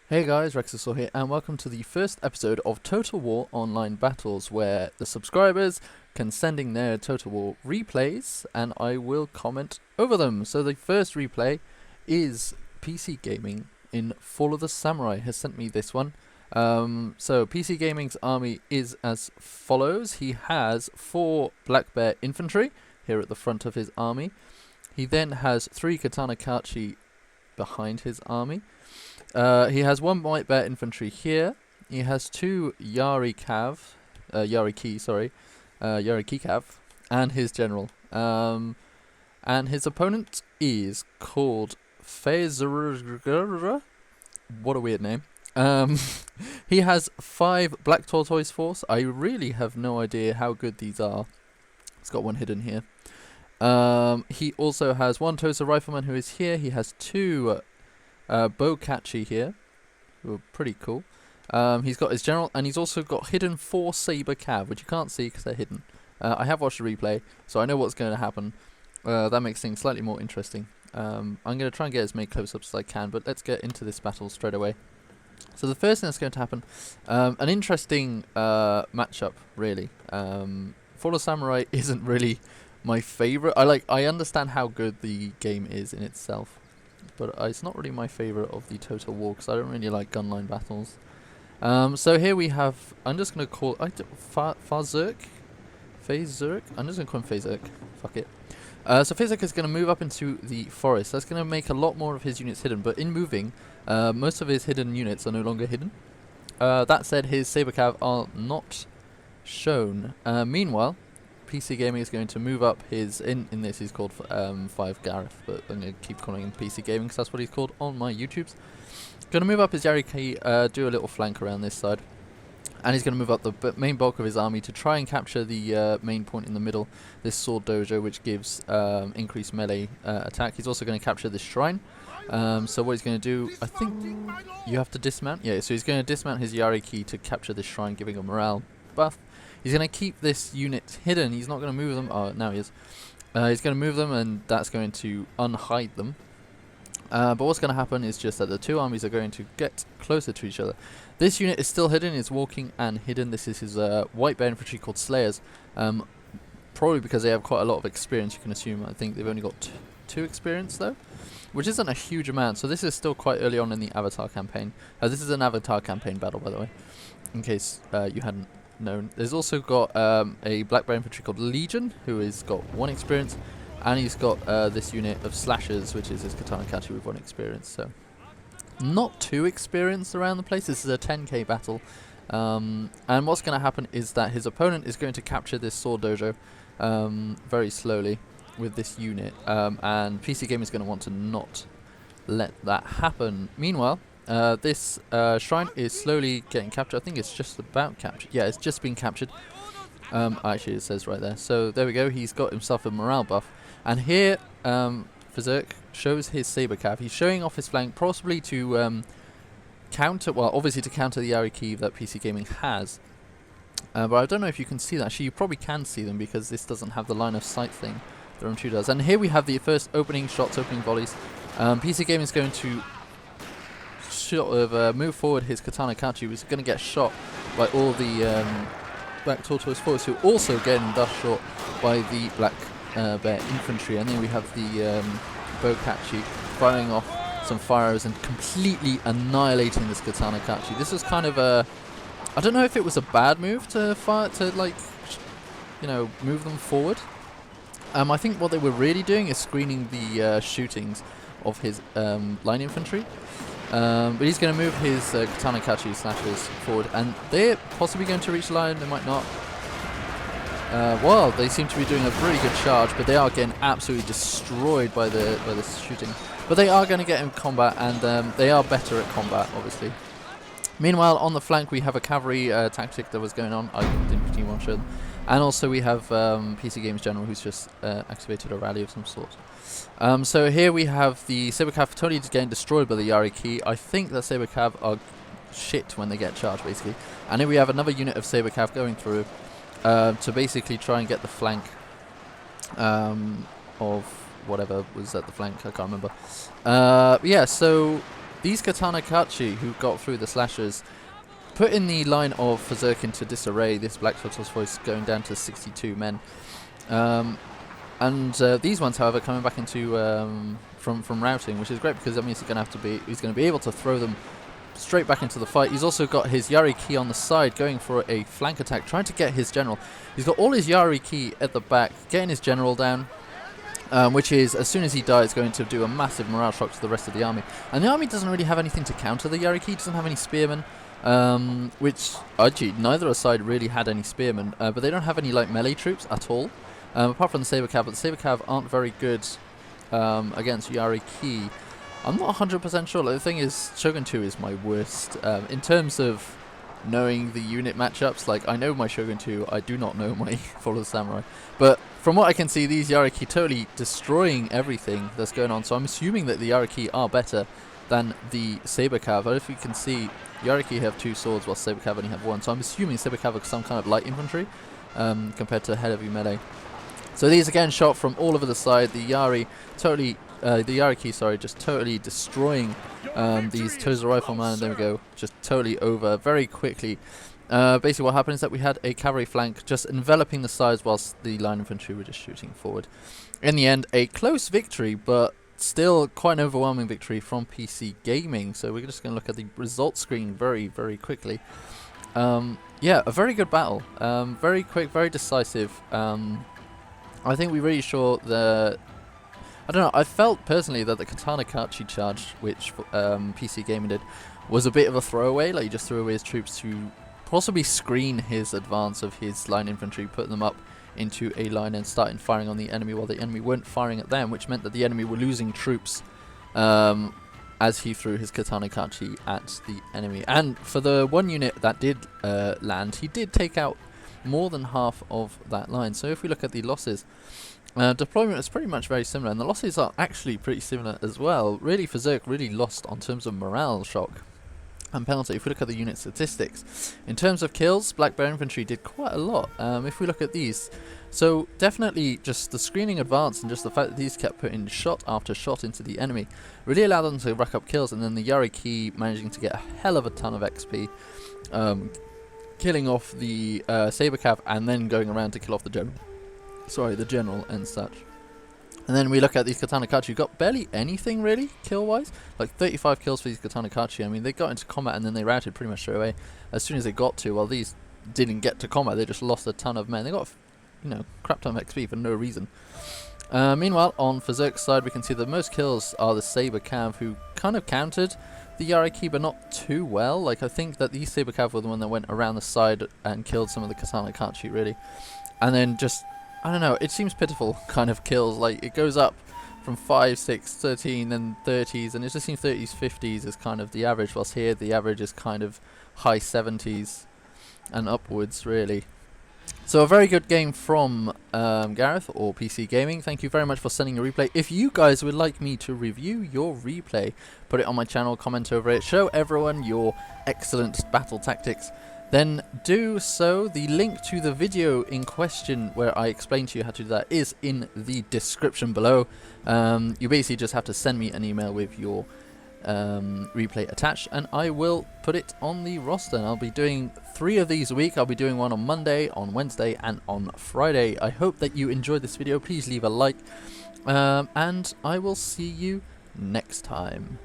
Hey guys, Rexasaur here, and welcome to the first episode of Total War Online Battles, where the subscribers can send in their Total War replays, and I will comment over them. So the first replay is PCGaming in Fall of the Samurai has sent me this one. So PCGaming's army is as follows. He has 4 Black Bear infantry here at the front of his army. He then has 3 Katana Kachi behind his army. He has 1 White Bear infantry here. He has 2 Yari Ki Cav, and his general. And his opponent is called Phaser. What a weird name. He has 5 Black Tortoise Force. I really have no idea how good these are. It's got 1 hidden here. He also has 1 Tosa Rifleman who is here. He has 2 Bokachi here, who are pretty cool. He's got his general, and he's also got hidden 4 Saber Cav, which you can't see because they're hidden. I have watched the replay, so I know what's going to happen. That makes things slightly more interesting. I'm going to try and get as many close-ups as I can, but let's get into this battle straight away. So the first thing that's going to happen, an interesting matchup, really. Fall of Samurai isn't really my favourite. I understand how good the game is in itself, but it's not really my favourite of the Total War because I don't really like gunline battles. So here we have, I'm just going to call Fazurk. I'm just going to call him Fazurk. Fuck it. So Fazurk is going to move up into the forest. That's going to make a lot more of his units hidden, but in moving, most of his hidden units are no longer hidden. That said, his Saber Cav are not shown. Meanwhile, PCGaming is going to move up his, in this he's called 5 Gareth, but I'm going to keep calling him PCGaming because that's what he's called on my YouTubes. Going to move up his Yariki, do a little flank around this side, and he's going to move up the main bulk of his army to try and capture the main point in the middle, this sword dojo, which gives increased melee attack. He's also going to capture this shrine. So what he's going to do, I think you have to dismount. Yeah, so he's going to dismount his Yariki to capture this shrine, giving a morale buff. He's going to keep this unit hidden. He's not going to move them. Oh, now he is. He's going to move them, and that's going to unhide them. But what's going to happen is just that the 2 armies are going to get closer to each other. This unit is still hidden. It's walking and hidden. This is his White Bear infantry called Slayers. Probably because they have quite a lot of experience, you can assume. I think they've only got 2 experience, though, which isn't a huge amount. So this is still quite early on in the Avatar campaign. This is an Avatar campaign battle, by the way, in case you hadn't known. There's also got a Black Bear infantry called Legion, who has got 1 experience, and he's got this unit of slashers, which is his Katana Kachi with 1 experience. So not too experienced around the place. This is a 10k battle, and what's going to happen is that his opponent is going to capture this sword dojo very slowly with this unit, and PCGaming is going to want to not let that happen. Meanwhile, this shrine is slowly getting captured. I think it's just about captured. Yeah, it's just been captured. Actually, it says right there. So there we go. He's got himself a morale buff. And here, Fazurk shows his Saber Cav. He's showing off his flank, possibly to counter, well, obviously to counter the Yariki that PCGaming has. But I don't know if you can see that. Actually, you probably can see them because this doesn't have the line of sight thing that M2 does. And here we have the first opening shots, opening volleys. PCGaming is going to move forward his Katana Kachi, who's going to get shot by all the Black Tortoise Force, who also getting dust shot by the Black Bear infantry. And then we have the Bokachi firing off some fire arrows and completely annihilating this Katana Kachi. This is kind of a, I don't know if it was a bad move to fire, to move them forward. I think what they were really doing is screening the shootings of his line infantry. But he's going to move his Katana Kachi slashers forward, and they're possibly going to reach the line. They might not. Well, they seem to be doing a really good charge, but they are getting absolutely destroyed by the shooting. But they are going to get in combat, and they are better at combat, obviously. Meanwhile, on the flank, we have a cavalry tactic that was going on. I didn't particularly want to show them. And also we have PCGaming's general, who's just activated a rally of some sort. So here we have the Saber Cav totally getting destroyed by the Yariki. I think that Saber Cav are shit when they get charged, basically. And here we have another unit of Saber Cav going through to basically try and get the flank of whatever was at the flank. I can't remember. Yeah, so these Katana Kachi who got through the slashers put in the line of Berserk into disarray. This Black Tortoise voice going down to 62 men. These ones, however, coming back into from routing, which is great because that means he's going to be able to throw them straight back into the fight. He's also got his Yari Ki on the side, going for a flank attack, trying to get his general. He's got all his Yari Ki at the back, getting his general down, which is, as soon as he dies, going to do a massive morale shock to the rest of the army. And the army doesn't really have anything to counter the Yari Ki. Doesn't have any spearmen. Which actually neither side really had any spearmen, but they don't have any like melee troops at all, apart from the Saber Cav. But the Saber Cav aren't very good against Yari Ki. I'm not 100% sure. Like, the thing is, Shogun 2 is my worst in terms of knowing the unit matchups. Like, I know my Shogun 2, I do not know my Fall of the Samurai. But from what I can see, these Yari Ki totally destroying everything that's going on. So I'm assuming that the Yari Ki are better than the Saber Cav. But if you can see, Yari Ki have 2 swords while Saber Cav only have 1. So I'm assuming Saber Cav are some kind of light infantry compared to heavy melee. So these again shot from all over the side. The Yari totally, the Yari Ki, sorry, just totally destroying these Tozer Riflemen. There we go, just totally over very quickly. Basically what happened is that we had a cavalry flank just enveloping the sides whilst the line infantry were just shooting forward. In the end, a close victory, but still quite an overwhelming victory from PC Gaming. So we're just going to look at the results screen very, very quickly. Yeah, a very good battle. Very quick, very decisive. I think we really saw the... I don't know, I felt personally that the Katana Kachi charge, which PC Gaming did, was a bit of a throwaway. Like, he just threw away his troops to possibly screen his advance of his line infantry, put them up into a line and started firing on the enemy while the enemy weren't firing at them, which meant that the enemy were losing troops as he threw his Katana Kachi at the enemy. And for the one unit that did land, he did take out more than half of that line. So if we look at the losses, deployment is pretty much very similar, and the losses are actually pretty similar as well. Really, Berserk really lost on terms of morale shock and penalty. If we look at the unit statistics, in terms of kills, Black Bear Infantry did quite a lot. If we look at these, so definitely just the screening advance and just the fact that these kept putting shot after shot into the enemy really allowed them to rack up kills, and then the Yari Ki managing to get a hell of a ton of XP, killing off the Saber Cav and then going around to kill off the general. Sorry, the general and such. And then we look at these Katana Kachi, got barely anything really kill-wise. Like 35 kills for these Katana Kachi. I mean, they got into combat and then they routed pretty much straight away as soon as they got to. While these didn't get to combat, they just lost a ton of men. They got, you know, crap ton of XP for no reason. Meanwhile, on Berserk's side, we can see the most kills are the Saber Cav, who kind of countered the Yari Ki, but not too well. Like, I think that these Saber Cav were the one that went around the side and killed some of the Katana Kachi, really. And then just, I don't know, it seems pitiful kind of kills. Like, it goes up from 5, 6, 13, then 30s, and it just seems 30s, 50s is kind of the average, whilst here the average is kind of high 70s and upwards, really. So a very good game from Gareth or PC Gaming. Thank you very much for sending a replay. If you guys would like me to review your replay, put it on my channel, comment over it, show everyone your excellent battle tactics, then do so. The link to the video in question where I explain to you how to do that is in the description below. You basically just have to send me an email with your replay attached, and I will put it on the roster. And I'll be doing 3 of these a week. I'll be doing one on Monday, on Wednesday, and on Friday. I hope that you enjoyed this video. Please leave a like, and I will see you next time.